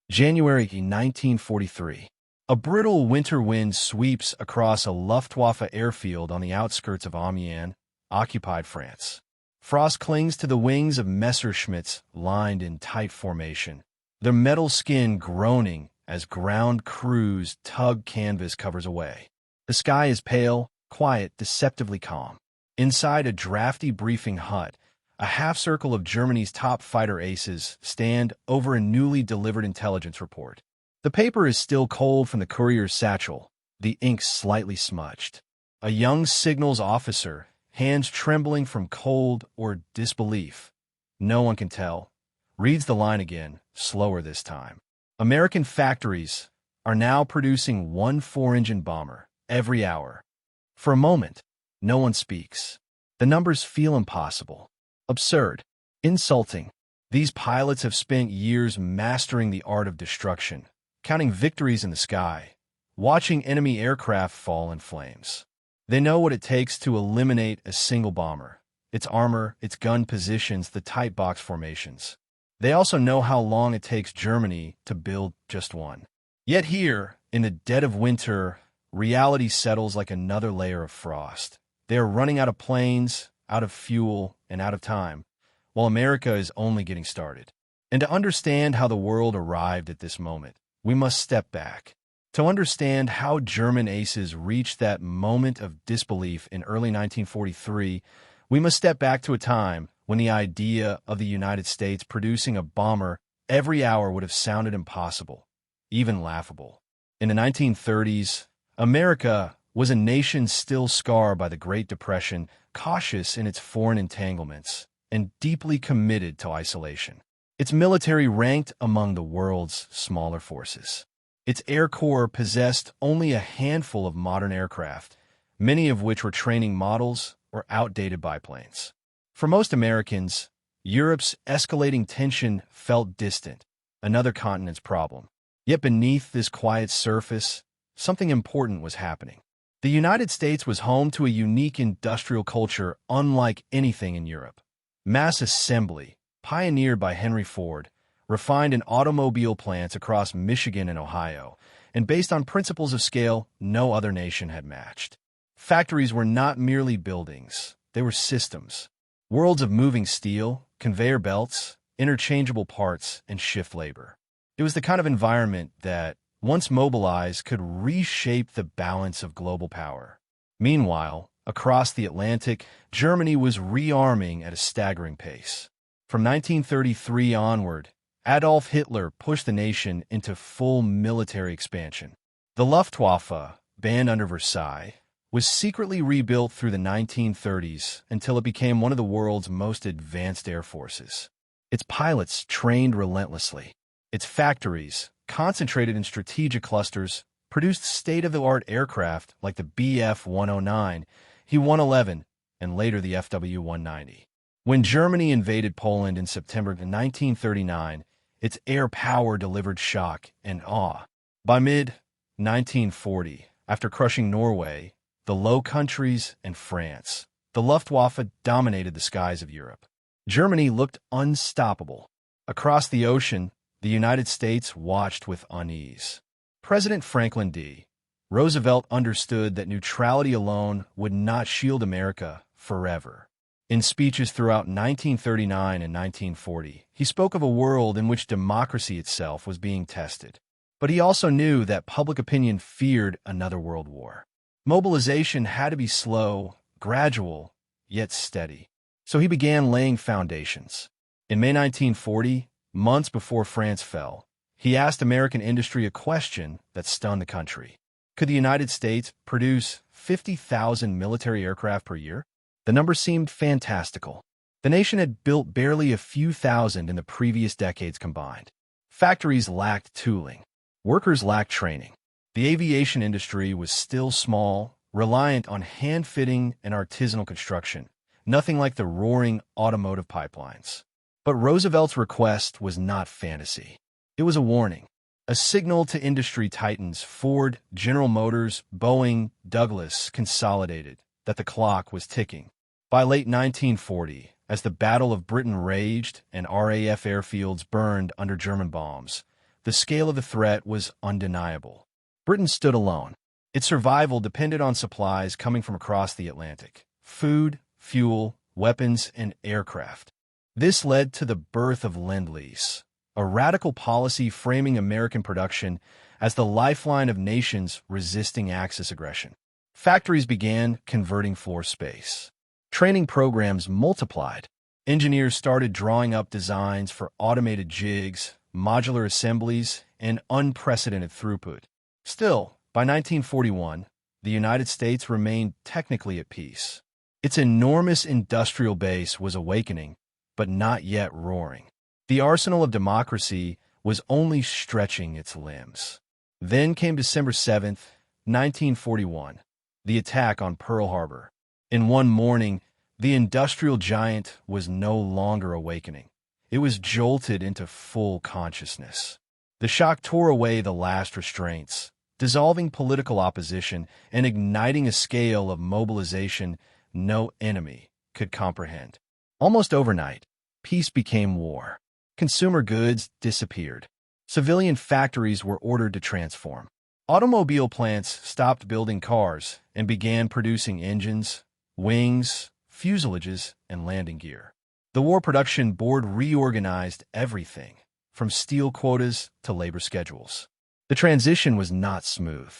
January 1943. A brittle winter wind sweeps across a Luftwaffe airfield on the outskirts of Amiens, occupied France. Frost clings to the wings of Messerschmitts lined in tight formation, their metal skin groaning as ground crews tug canvas covers away. The sky is pale, quiet, deceptively calm. Inside a drafty briefing hut, a half-circle of Germany's top fighter aces stand over a newly delivered intelligence report. The paper is still cold from the courier's satchel, the ink slightly smudged. A young signals officer, hands trembling from cold or disbelief, no one can tell, reads the line again, slower this time. American factories are now producing one four-engine bomber every hour. For a moment, no one speaks. The numbers feel impossible, absurd, insulting. These pilots have spent years mastering the art of destruction, counting victories in the sky, watching enemy aircraft fall in flames. They know what it takes to eliminate a single bomber, its armor, its gun positions, the tight box formations. They also know how long it takes Germany to build just one. Yet here, in the dead of winter, reality settles like another layer of frost. They are running out of planes, out of fuel, and out of time, while America is only getting started. And to understand how the world arrived at this moment, we must step back. To understand how German aces reached that moment of disbelief in early 1943, we must step back to a time when the idea of the United States producing a bomber every hour would have sounded impossible, even laughable. In the 1930s, America was a nation still scarred by the Great Depression, cautious in its foreign entanglements, and deeply committed to isolation. Its military ranked among the world's smaller forces. Its Air Corps possessed only a handful of modern aircraft, many of which were training models or outdated biplanes. For most Americans, Europe's escalating tension felt distant, another continent's problem. Yet beneath this quiet surface, something important was happening. The United States was home to a unique industrial culture unlike anything in Europe. Mass assembly, pioneered by Henry Ford, refined in automobile plants across Michigan and Ohio, and based on principles of scale no other nation had matched. Factories were not merely buildings, they were systems. Worlds of moving steel, conveyor belts, interchangeable parts, and shift labor. It was the kind of environment that, once mobilized, could reshape the balance of global power. Meanwhile, across the Atlantic, Germany was rearming at a staggering pace. From 1933 onward, Adolf Hitler pushed the nation into full military expansion. The Luftwaffe, banned under Versailles, was secretly rebuilt through the 1930s until it became one of the world's most advanced air forces. Its pilots trained relentlessly. Its factories, concentrated in strategic clusters, produced state-of-the-art aircraft like the Bf-109, He-111, and later the FW-190. When Germany invaded Poland in September 1939, its air power delivered shock and awe. By mid-1940, after crushing Norway, the Low Countries, and France, the Luftwaffe dominated the skies of Europe. Germany looked unstoppable. Across the ocean, the United States watched with unease. President Franklin D. Roosevelt understood that neutrality alone would not shield America forever. In speeches throughout 1939 and 1940, he spoke of a world in which democracy itself was being tested. But he also knew that public opinion feared another world war. Mobilization had to be slow, gradual, yet steady. So he began laying foundations. In May 1940, months before France fell, he asked American industry a question that stunned the country. Could the United States produce 50,000 military aircraft per year? The number seemed fantastical. The nation had built barely a few thousand in the previous decades combined. Factories lacked tooling. Workers lacked training. The aviation industry was still small, reliant on hand-fitting and artisanal construction, nothing like the roaring automotive pipelines. But Roosevelt's request was not fantasy. It was a warning, a signal to industry titans Ford, General Motors, Boeing, Douglas, Consolidated, that the clock was ticking. By late 1940, as the Battle of Britain raged and RAF airfields burned under German bombs, The scale of the threat was undeniable. Britain stood alone. Its survival depended on supplies coming from across the Atlantic: food, fuel, weapons, and aircraft. This led to the birth of Lend-Lease, a radical policy framing American production as the lifeline of nations resisting Axis aggression. Factories began converting floor space. Training programs multiplied. Engineers started drawing up designs for automated jigs, modular assemblies, and unprecedented throughput. Still, by 1941, the United States remained technically at peace. Its enormous industrial base was awakening, but not yet roaring. The arsenal of democracy was only stretching its limbs. Then came December 7th, 1941, the attack on Pearl Harbor. In one morning, the industrial giant was no longer awakening. It was jolted into full consciousness. The shock tore away the last restraints, dissolving political opposition and igniting a scale of mobilization no enemy could comprehend. Almost overnight, peace became war. Consumer goods disappeared. Civilian factories were ordered to transform. Automobile plants stopped building cars and began producing engines, wings, fuselages, and landing gear. The War Production Board reorganized everything, from steel quotas to labor schedules. The transition was not smooth.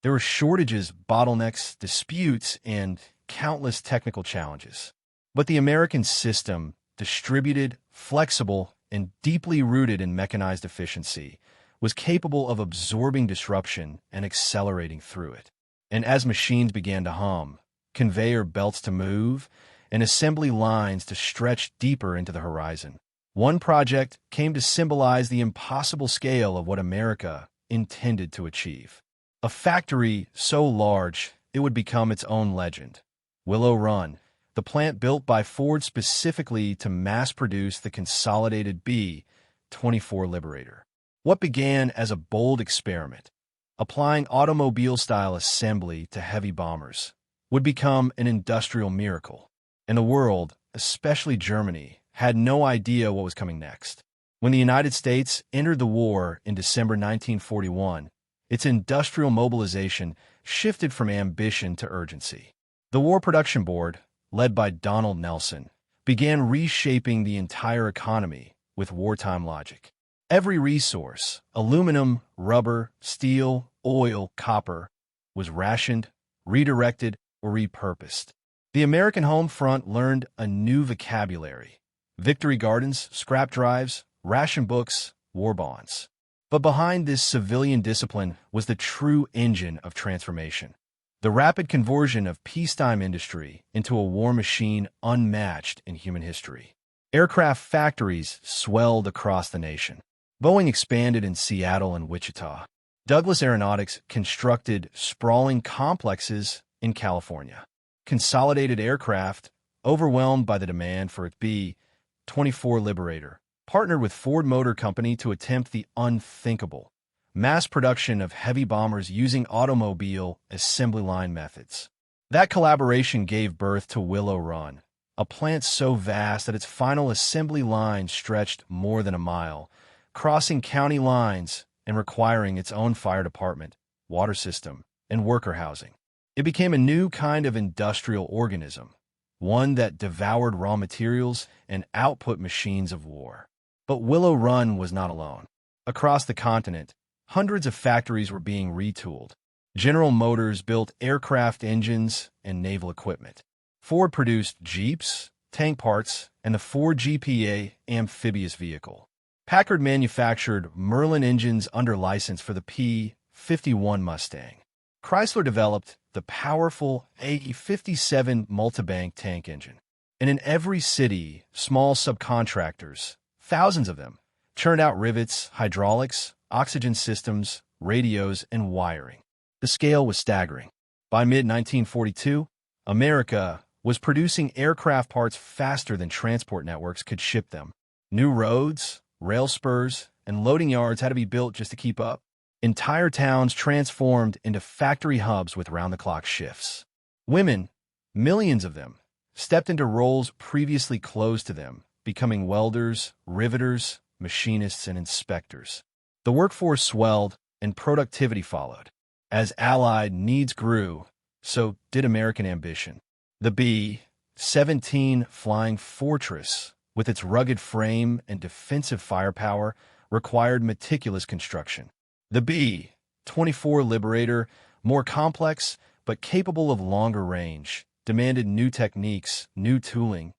There were shortages, bottlenecks, disputes, and countless technical challenges. But the American system, distributed, flexible, and deeply rooted in mechanized efficiency, was capable of absorbing disruption and accelerating through it. And as machines began to hum, conveyor belts to move, and assembly lines to stretch deeper into the horizon, one project came to symbolize the impossible scale of what America intended to achieve. A factory so large it would become its own legend. Willow Run, the plant built by Ford specifically to mass-produce the consolidated B-24 Liberator. What began as a bold experiment, applying automobile-style assembly to heavy bombers, would become an industrial miracle. And the world, especially Germany, had no idea what was coming next. When the United States entered the war in December 1941, its industrial mobilization shifted from ambition to urgency. The War Production Board, led by Donald Nelson, began reshaping the entire economy with wartime logic. Every resource, aluminum, rubber, steel, oil, copper, was rationed, redirected, or repurposed. The American home front learned a new vocabulary: victory gardens, scrap drives, ration books, war bonds. But behind this civilian discipline was the true engine of transformation: the rapid conversion of peacetime industry into a war machine unmatched in human history. Aircraft factories swelled across the nation. Boeing expanded in Seattle and Wichita. Douglas Aeronautics constructed sprawling complexes in California. Consolidated Aircraft, overwhelmed by the demand for its B-24 Liberator, partnered with Ford Motor Company to attempt the unthinkable: mass production of heavy bombers using automobile assembly line methods. That collaboration gave birth to Willow Run, a plant so vast that its final assembly line stretched more than a mile, crossing county lines and requiring its own fire department, water system, and worker housing. It became a new kind of industrial organism, one that devoured raw materials and output machines of war. But Willow Run was not alone. Across the continent, hundreds of factories were being retooled. General Motors built aircraft engines and naval equipment. Ford produced Jeeps, tank parts, and the Ford GPA amphibious vehicle. Packard manufactured Merlin engines under license for the P-51 Mustang. Chrysler developed the powerful AE-57 multibank tank engine. And in every city, small subcontractors, thousands of them, churned out rivets, hydraulics, oxygen systems, radios, and wiring. The scale was staggering. By mid-1942, America was producing aircraft parts faster than transport networks could ship them. New roads, rail spurs, and loading yards had to be built just to keep up. Entire towns transformed into factory hubs with round-the-clock shifts. Women, millions of them, stepped into roles previously closed to them, becoming welders, riveters, machinists, and inspectors. The workforce swelled, and productivity followed. As Allied needs grew, so did American ambition. The B-17 Flying Fortress, with its rugged frame and defensive firepower, required meticulous construction. The B-24 Liberator, more complex but capable of longer range, demanded new techniques, new tooling,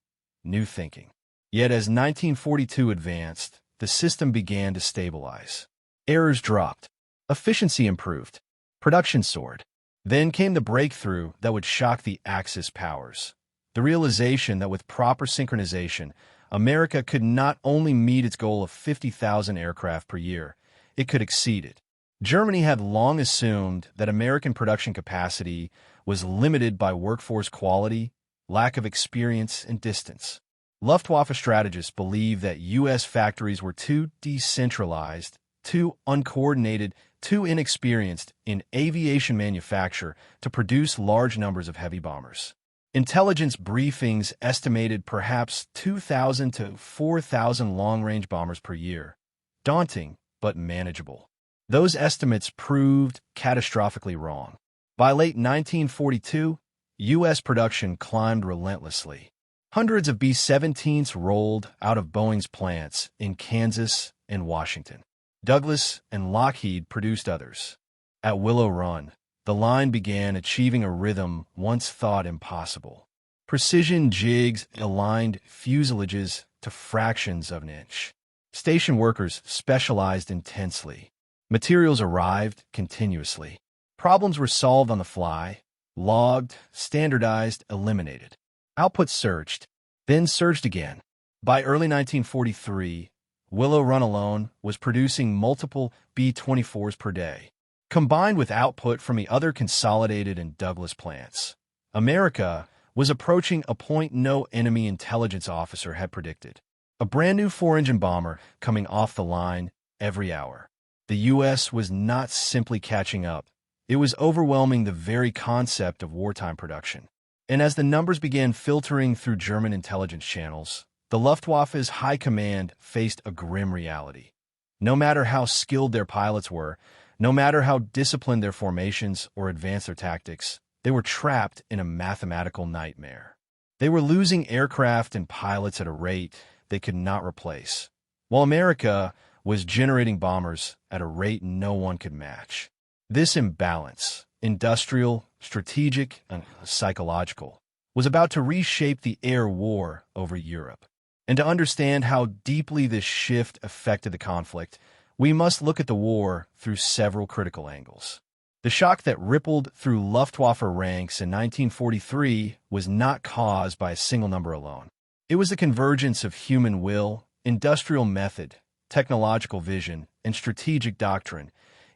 new thinking. Yet as 1942 advanced, the system began to stabilize. Errors dropped. Efficiency improved. Production soared. Then came the breakthrough that would shock the Axis powers. The realization that with proper synchronization, America could not only meet its goal of 50,000 aircraft per year, it could exceed it. Germany had long assumed that American production capacity was limited by workforce quality, lack of experience, and distance. Luftwaffe strategists believed that U.S. factories were too decentralized, too uncoordinated, too inexperienced in aviation manufacture to produce large numbers of heavy bombers. Intelligence briefings estimated perhaps 2,000 to 4,000 long-range bombers per year. Daunting, but manageable. Those estimates proved catastrophically wrong. By late 1942, U.S. production climbed relentlessly. Hundreds of B-17s rolled out of Boeing's plants in Kansas and Washington. Douglas and Lockheed produced others. At Willow Run, the line began achieving a rhythm once thought impossible. Precision jigs aligned fuselages to fractions of an inch. Station workers specialized intensely. Materials arrived continuously. Problems were solved on the fly, logged, standardized, eliminated. Output surged, then surged again. By early 1943, Willow Run alone was producing multiple B-24s per day. Combined with output from the other Consolidated and Douglas plants, America was approaching a point no enemy intelligence officer had predicted. A brand new four-engine bomber coming off the line every hour. The U.S. was not simply catching up. It was overwhelming the very concept of wartime production. And as the numbers began filtering through German intelligence channels, the Luftwaffe's high command faced a grim reality. No matter how skilled their pilots were, no matter how disciplined their formations or advanced their tactics, they were trapped in a mathematical nightmare. They were losing aircraft and pilots at a rate they could not replace, while America was generating bombers at a rate no one could match. This imbalance, industrial, strategic, and psychological, was about to reshape the air war over Europe. And to understand how deeply this shift affected the conflict, we must look at the war through several critical angles. The shock that rippled through Luftwaffe ranks in 1943 was not caused by a single number alone. It was the convergence of human will, industrial method, technological vision, and strategic doctrine,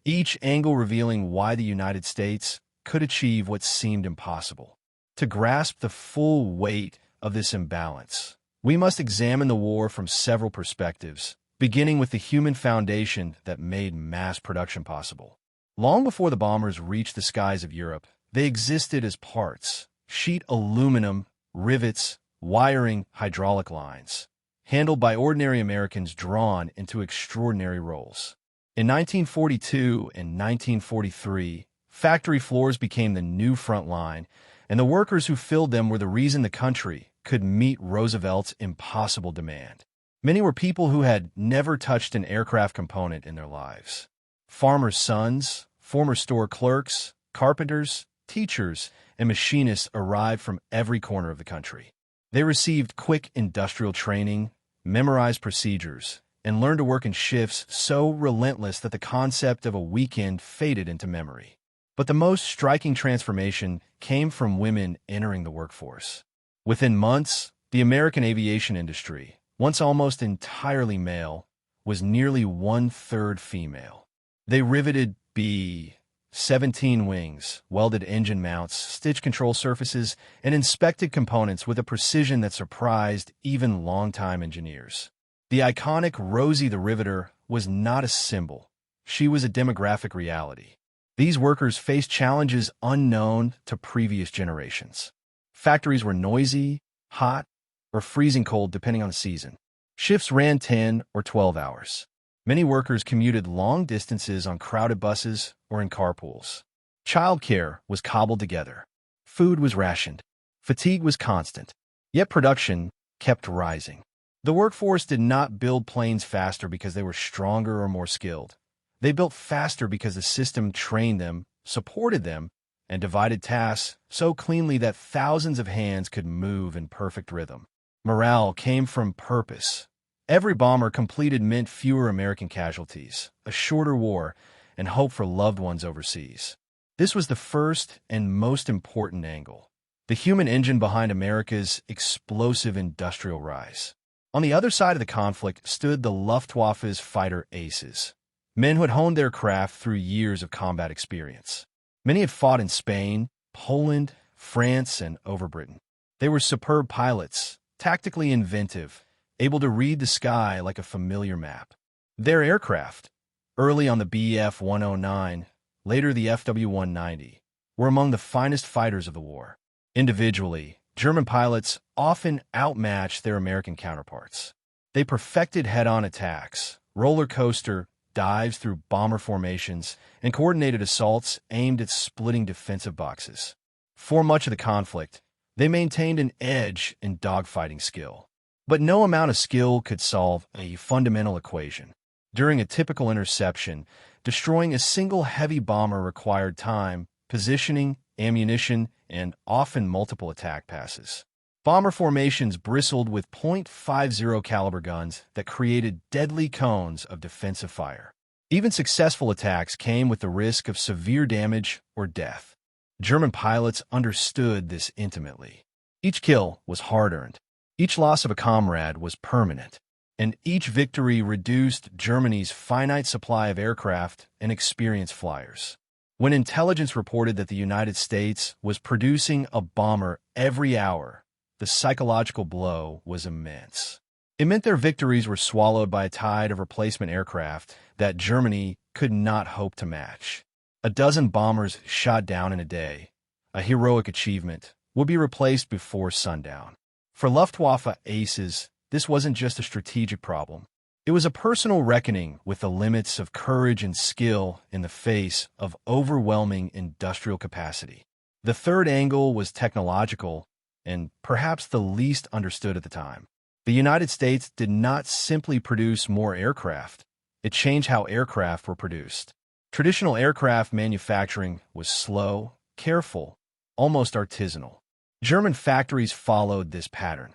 each angle revealing why the United States could achieve what seemed impossible. To grasp the full weight of this imbalance, we must examine the war from several perspectives, beginning with the human foundation that made mass production possible. Long before the bombers reached the skies of Europe, they existed as parts: sheet aluminum, rivets, wiring, hydraulic lines, handled by ordinary Americans drawn into extraordinary roles. In 1942 and 1943, factory floors became the new front line, and the workers who filled them were the reason the country could meet Roosevelt's impossible demand. Many were people who had never touched an aircraft component in their lives. Farmers' sons, former store clerks, carpenters, teachers, and machinists arrived from every corner of the country. They received quick industrial training, memorized procedures, and learned to work in shifts so relentless that the concept of a weekend faded into memory. But the most striking transformation came from women entering the workforce. Within months, the American aviation industry, once almost entirely male, was nearly one-third female. They riveted B-17 wings, welded engine mounts, stitched control surfaces, and inspected components with a precision that surprised even longtime engineers. The iconic Rosie the Riveter was not a symbol. She was a demographic reality. These workers faced challenges unknown to previous generations. Factories were noisy, hot, or freezing cold depending on the season. Shifts ran 10 or 12 hours. Many workers commuted long distances on crowded buses or in carpools. Childcare was cobbled together. Food was rationed. Fatigue was constant. Yet production kept rising. The workforce did not build planes faster because they were stronger or more skilled. They built faster because the system trained them, supported them, and divided tasks so cleanly that thousands of hands could move in perfect rhythm. Morale came from purpose. Every bomber completed meant fewer American casualties, a shorter war, and hope for loved ones overseas. This was the first and most important angle, the human engine behind America's explosive industrial rise. On the other side of the conflict stood the Luftwaffe's fighter aces, men who had honed their craft through years of combat experience. Many had fought in Spain, Poland, France, and over Britain. They were superb pilots, tactically inventive, able to read the sky like a familiar map. Their aircraft, early on the Bf-109, later the FW-190, were among the finest fighters of the war. Individually, German pilots often outmatched their American counterparts. They perfected head-on attacks, roller coaster dives through bomber formations, and coordinated assaults aimed at splitting defensive boxes. For much of the conflict, they maintained an edge in dogfighting skill. But no amount of skill could solve a fundamental equation. During a typical interception, destroying a single heavy bomber required time, positioning, ammunition, and often multiple attack passes. Bomber formations bristled with .50 caliber guns that created deadly cones of defensive fire. Even successful attacks came with the risk of severe damage or death. German pilots understood this intimately. Each kill was hard-earned. Each loss of a comrade was permanent, and each victory reduced Germany's finite supply of aircraft and experienced flyers. When intelligence reported that the United States was producing a bomber every hour, the psychological blow was immense. It meant their victories were swallowed by a tide of replacement aircraft that Germany could not hope to match. A dozen bombers shot down in a day, a heroic achievement, would be replaced before sundown. For Luftwaffe aces, this wasn't just a strategic problem. It was a personal reckoning with the limits of courage and skill in the face of overwhelming industrial capacity. The third angle was technological, and perhaps the least understood at the time. The United States did not simply produce more aircraft. It changed how aircraft were produced. Traditional aircraft manufacturing was slow, careful, almost artisanal. German factories followed this pattern.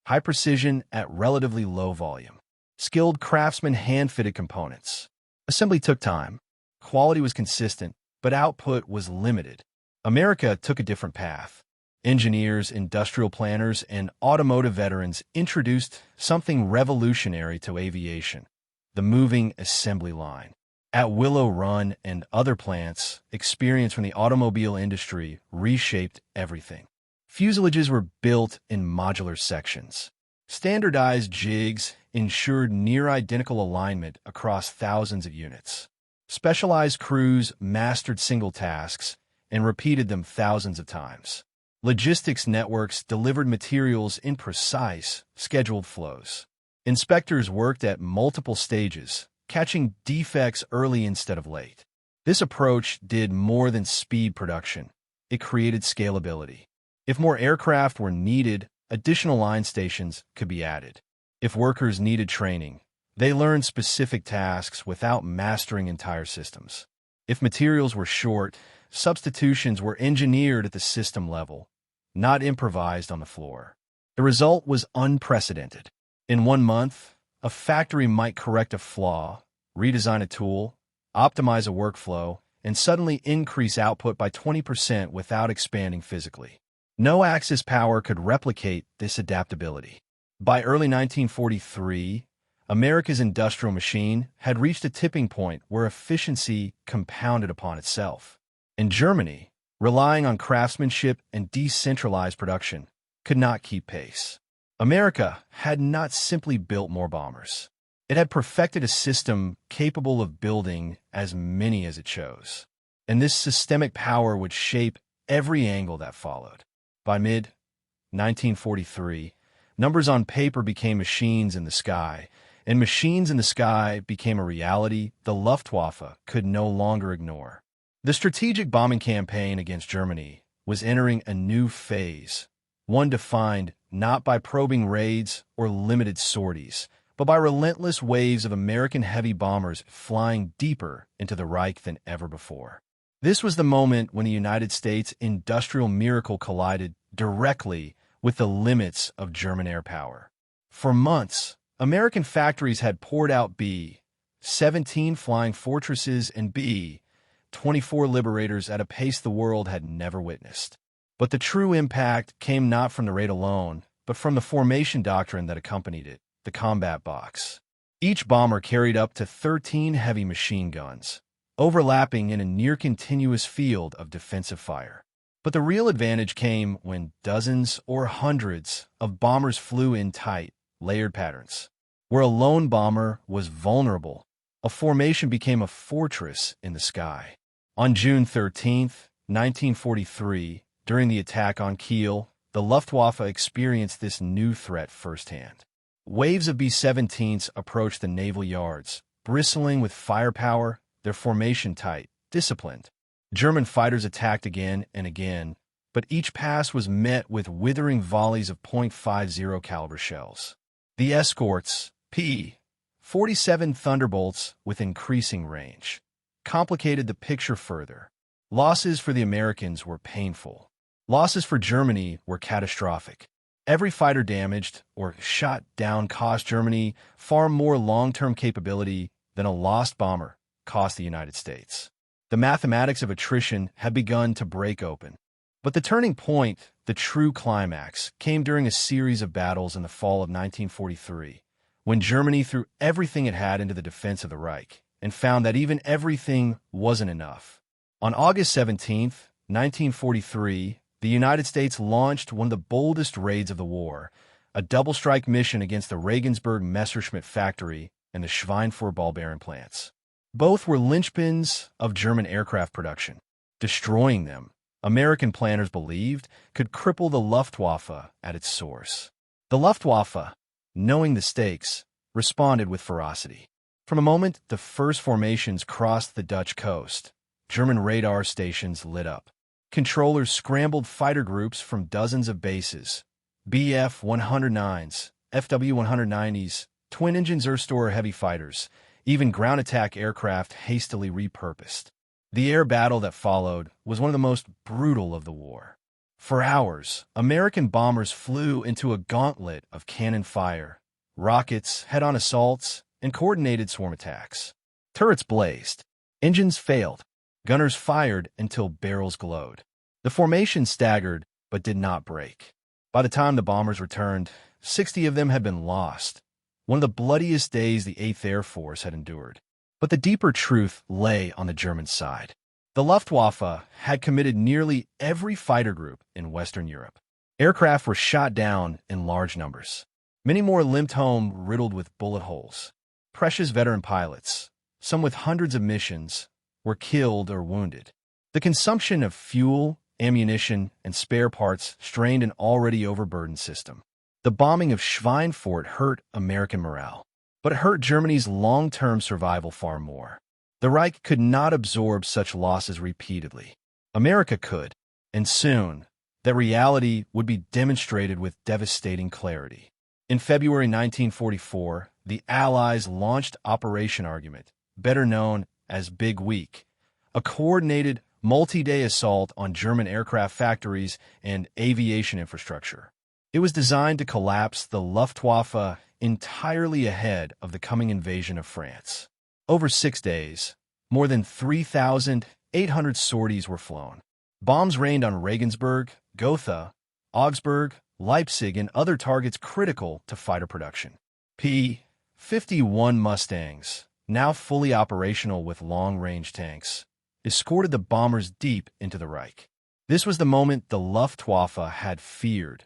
High precision at relatively low volume. Skilled craftsmen hand-fitted components. Assembly took time. Quality was consistent, but output was limited. America took a different path. Engineers, industrial planners, and automotive veterans introduced something revolutionary to aviation: the moving assembly line. At Willow Run and other plants, experience from the automobile industry reshaped everything. Fuselages were built in modular sections. Standardized jigs ensured near-identical alignment across thousands of units. Specialized crews mastered single tasks and repeated them thousands of times. Logistics networks delivered materials in precise, scheduled flows. Inspectors worked at multiple stages, catching defects early instead of late. This approach did more than speed production. It created scalability. If more aircraft were needed, additional line stations could be added. If workers needed training, they learned specific tasks without mastering entire systems. If materials were short, substitutions were engineered at the system level, not improvised on the floor. The result was unprecedented. In 1 month, a factory might correct a flaw, redesign a tool, optimize a workflow, and suddenly increase output by 20% without expanding physically. No Axis power could replicate this adaptability. By early 1943, America's industrial machine had reached a tipping point where efficiency compounded upon itself. In Germany, relying on craftsmanship and decentralized production, could not keep pace. America had not simply built more bombers. It had perfected a system capable of building as many as it chose. And this systemic power would shape every angle that followed. By mid-1943, numbers on paper became machines in the sky, and machines in the sky became a reality the Luftwaffe could no longer ignore. The strategic bombing campaign against Germany was entering a new phase, one defined not by probing raids or limited sorties, but by relentless waves of American heavy bombers flying deeper into the Reich than ever before. This was the moment when the United States' industrial miracle collided directly with the limits of German air power. For months, American factories had poured out B-17 Flying Fortresses and B-24 Liberators at a pace the world had never witnessed. But the true impact came not from the raid alone, but from the formation doctrine that accompanied it, the combat box. Each bomber carried up to 13 heavy machine guns, overlapping in a near-continuous field of defensive fire. But the real advantage came when dozens or hundreds of bombers flew in tight, layered patterns. Where a lone bomber was vulnerable, a formation became a fortress in the sky. On June 13, 1943, during the attack on Kiel, the Luftwaffe experienced this new threat firsthand. Waves of B-17s approached the naval yards, bristling with firepower, their formation tight, disciplined. German fighters attacked again and again, but each pass was met with withering volleys of .50 caliber shells. The escorts, P-47 Thunderbolts with increasing range, complicated the picture further. Losses for the Americans were painful. Losses for Germany were catastrophic. Every fighter damaged or shot down cost Germany far more long-term capability than a lost bomber cost the United States. The mathematics of attrition had begun to break open. But the turning point, the true climax, came during a series of battles in the fall of 1943, when Germany threw everything it had into the defense of the Reich and found that even everything wasn't enough. On August 17, 1943, the United States launched one of the boldest raids of the war, a double-strike mission against the Regensburg Messerschmitt factory and the Schweinfurt ball bearing plants. Both were linchpins of German aircraft production. Destroying them, American planners believed, could cripple the Luftwaffe at its source. The Luftwaffe, knowing the stakes, responded with ferocity. From the moment the first formations crossed the Dutch coast, German radar stations lit up. Controllers scrambled fighter groups from dozens of bases, Bf-109s, Fw-190s, twin-engine Zerstorer heavy fighters, even ground attack aircraft hastily repurposed. The air battle that followed was one of the most brutal of the war. For hours, American bombers flew into a gauntlet of cannon fire, rockets, head-on assaults, and coordinated swarm attacks. Turrets blazed. Engines failed. Gunners fired until barrels glowed. The formation staggered, but did not break. By the time the bombers returned, 60 of them had been lost. One of the bloodiest days the 8th Air Force had endured. But the deeper truth lay on the German side. The Luftwaffe had committed nearly every fighter group in Western Europe. Aircraft were shot down in large numbers. Many more limped home riddled with bullet holes. Precious veteran pilots, some with hundreds of missions, were killed or wounded. The consumption of fuel, ammunition, and spare parts strained an already overburdened system. The bombing of Schweinfurt hurt American morale, but it hurt Germany's long-term survival far more. The Reich could not absorb such losses repeatedly. America could, and soon, that reality would be demonstrated with devastating clarity. In February 1944, the Allies launched Operation Argument, better known as Big Week, a coordinated, multi-day assault on German aircraft factories and aviation infrastructure. It was designed to collapse the Luftwaffe entirely ahead of the coming invasion of France. Over 6 days, more than 3,800 sorties were flown. Bombs rained on Regensburg, Gotha, Augsburg, Leipzig, and other targets critical to fighter production. P-51 Mustangs, now fully operational with long-range tanks, escorted the bombers deep into the Reich. This was the moment the Luftwaffe had feared.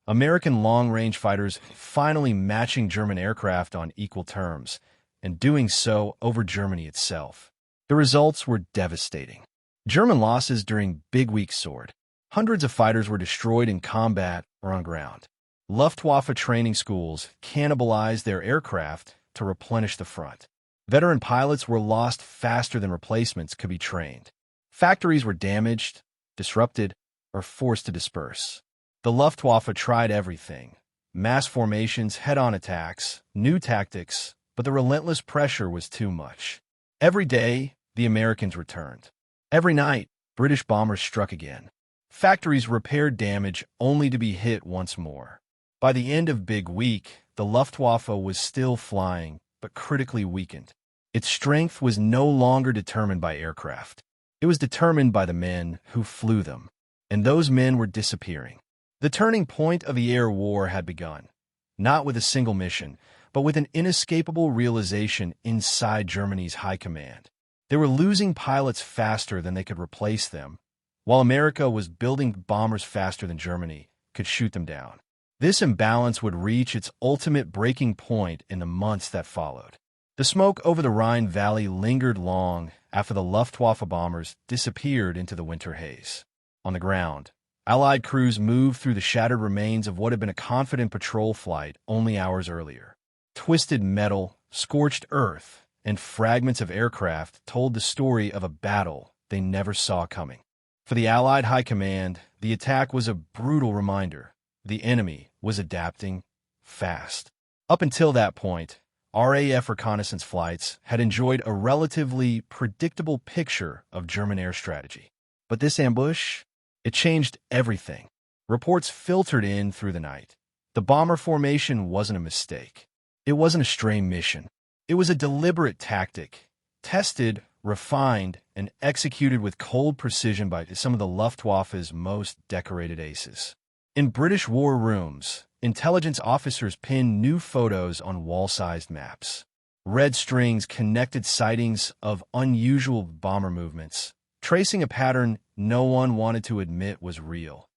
American long-range fighters finally matching German aircraft on equal terms, and doing so over Germany itself. The results were devastating. German losses during Big Week soared. Hundreds of fighters were destroyed in combat or on ground. Luftwaffe training schools cannibalized their aircraft to replenish the front. Veteran pilots were lost faster than replacements could be trained. Factories were damaged, disrupted, or forced to disperse. The Luftwaffe tried everything: mass formations, head-on attacks, new tactics, but the relentless pressure was too much. Every day, the Americans returned. Every night, British bombers struck again. Factories repaired damage only to be hit once more. By the end of Big Week, the Luftwaffe was still flying, but critically weakened. Its strength was no longer determined by aircraft. It was determined by the men who flew them. And those men were disappearing. The turning point of the air war had begun, not with a single mission, but with an inescapable realization inside Germany's high command. They were losing pilots faster than they could replace them, while America was building bombers faster than Germany could shoot them down. This imbalance would reach its ultimate breaking point in the months that followed. The smoke over the Rhine Valley lingered long after the Luftwaffe bombers disappeared into the winter haze. On the ground, Allied crews moved through the shattered remains of what had been a confident patrol flight only hours earlier. Twisted metal, scorched earth, and fragments of aircraft told the story of a battle they never saw coming. For the Allied High Command, the attack was a brutal reminder. The enemy was adapting fast. Up until that point, RAF reconnaissance flights had enjoyed a relatively predictable picture of German air strategy. But this ambush, it changed everything. Reports filtered in through the night. The bomber formation wasn't a mistake. It wasn't a stray mission. It was a deliberate tactic, tested, refined, and executed with cold precision by some of the Luftwaffe's most decorated aces. In British war rooms, intelligence officers pinned new photos on wall-sized maps. Red strings connected sightings of unusual bomber movements, tracing a pattern no one wanted to admit was real.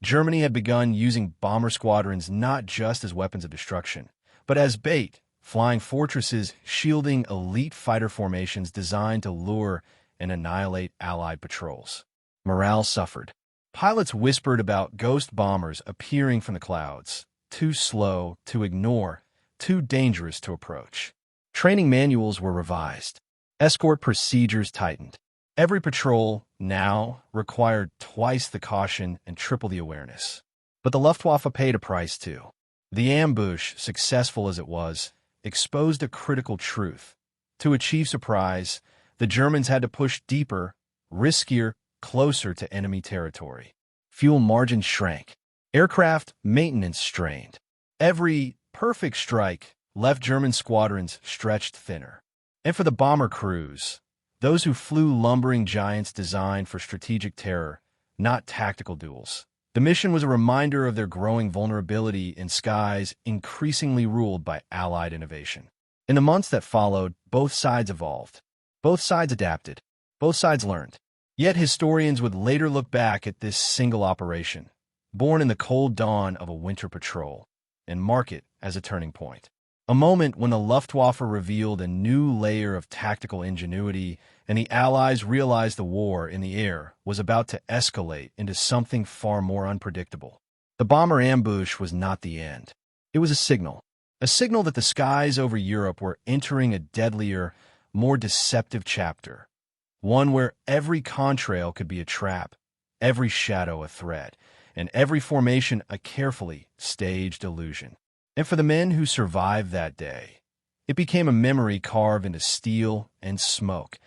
Germany had begun using bomber squadrons not just as weapons of destruction, but as bait, flying fortresses shielding elite fighter formations designed to lure and annihilate Allied patrols. Morale suffered. Pilots whispered about ghost bombers appearing from the clouds, too slow to ignore, too dangerous to approach. Training manuals were revised. Escort procedures tightened. Every patrol now required twice the caution and triple the awareness. But the Luftwaffe paid a price too. The ambush, successful as it was, exposed a critical truth. To achieve surprise, the Germans had to push deeper, riskier, closer to enemy territory. Fuel margins shrank. Aircraft maintenance strained. Every perfect strike left German squadrons stretched thinner. And for the bomber crews, those who flew lumbering giants designed for strategic terror, not tactical duels, the mission was a reminder of their growing vulnerability in skies increasingly ruled by Allied innovation. In the months that followed, both sides evolved. Both sides adapted. Both sides learned. Yet historians would later look back at this single operation, born in the cold dawn of a winter patrol, and mark it as a turning point. A moment when the Luftwaffe revealed a new layer of tactical ingenuity, and the Allies realized the war in the air was about to escalate into something far more unpredictable. The bomber ambush was not the end. It was a signal that the skies over Europe were entering a deadlier, more deceptive chapter. One where every contrail could be a trap, every shadow a threat, and every formation a carefully staged illusion. And for the men who survived that day, it became a memory carved into steel and smoke,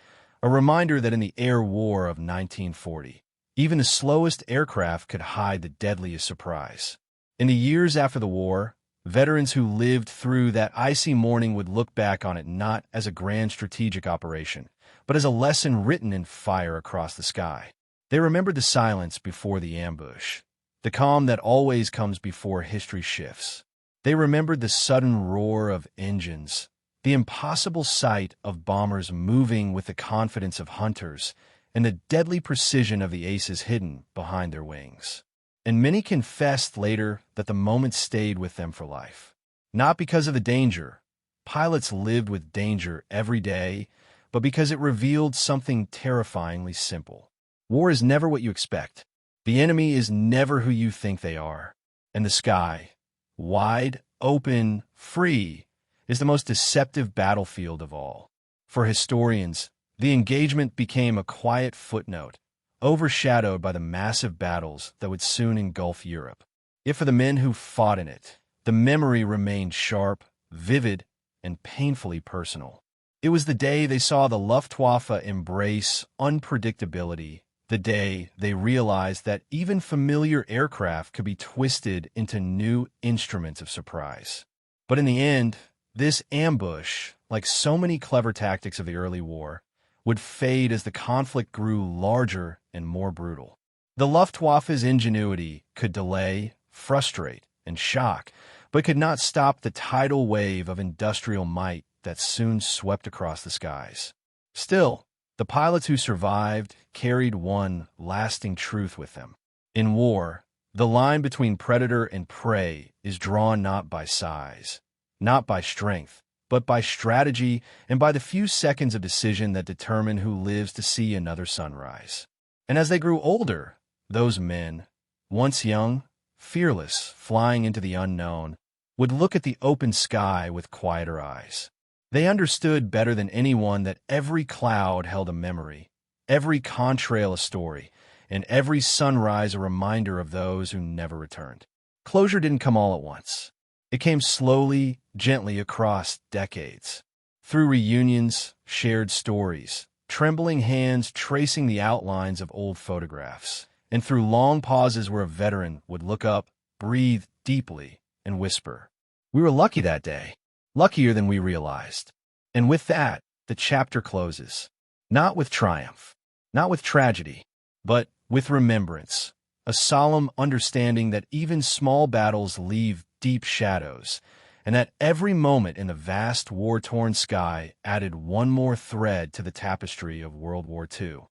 a reminder that in the air war of 1940, even the slowest aircraft could hide the deadliest surprise. In the years after the war, veterans who lived through that icy morning would look back on it not as a grand strategic operation, but as a lesson written in fire across the sky. They remembered the silence before the ambush, the calm that always comes before history shifts. They remembered the sudden roar of engines, the impossible sight of bombers moving with the confidence of hunters, and the deadly precision of the aces hidden behind their wings. And many confessed later that the moment stayed with them for life. Not because of the danger. Pilots lived with danger every day, but because it revealed something terrifyingly simple. War is never what you expect. The enemy is never who you think they are. And the sky, wide, open, free, is the most deceptive battlefield of all. For historians, the engagement became a quiet footnote, overshadowed by the massive battles that would soon engulf Europe. Yet for the men who fought in it, the memory remained sharp, vivid, and painfully personal. It was the day they saw the Luftwaffe embrace unpredictability, the day they realized that even familiar aircraft could be twisted into new instruments of surprise. But in the end, this ambush, like so many clever tactics of the early war, would fade as the conflict grew larger and more brutal. The Luftwaffe's ingenuity could delay, frustrate, and shock, but could not stop the tidal wave of industrial might that soon swept across the skies. Still, the pilots who survived carried one lasting truth with them. In war, the line between predator and prey is drawn not by size, not by strength, but by strategy and by the few seconds of decision that determine who lives to see another sunrise. And as they grew older, those men, once young, fearless, flying into the unknown, would look at the open sky with quieter eyes. They understood better than anyone that every cloud held a memory, every contrail a story, and every sunrise a reminder of those who never returned. Closure didn't come all at once. It came slowly, gently across decades. Through reunions, shared stories, trembling hands tracing the outlines of old photographs, and through long pauses where a veteran would look up, breathe deeply, and whisper, "We were lucky that day, luckier than we realized." And with that, the chapter closes. Not with triumph, not with tragedy, but with remembrance, a solemn understanding that even small battles leave deep shadows, and that every moment in the vast war-torn sky added one more thread to the tapestry of World War II.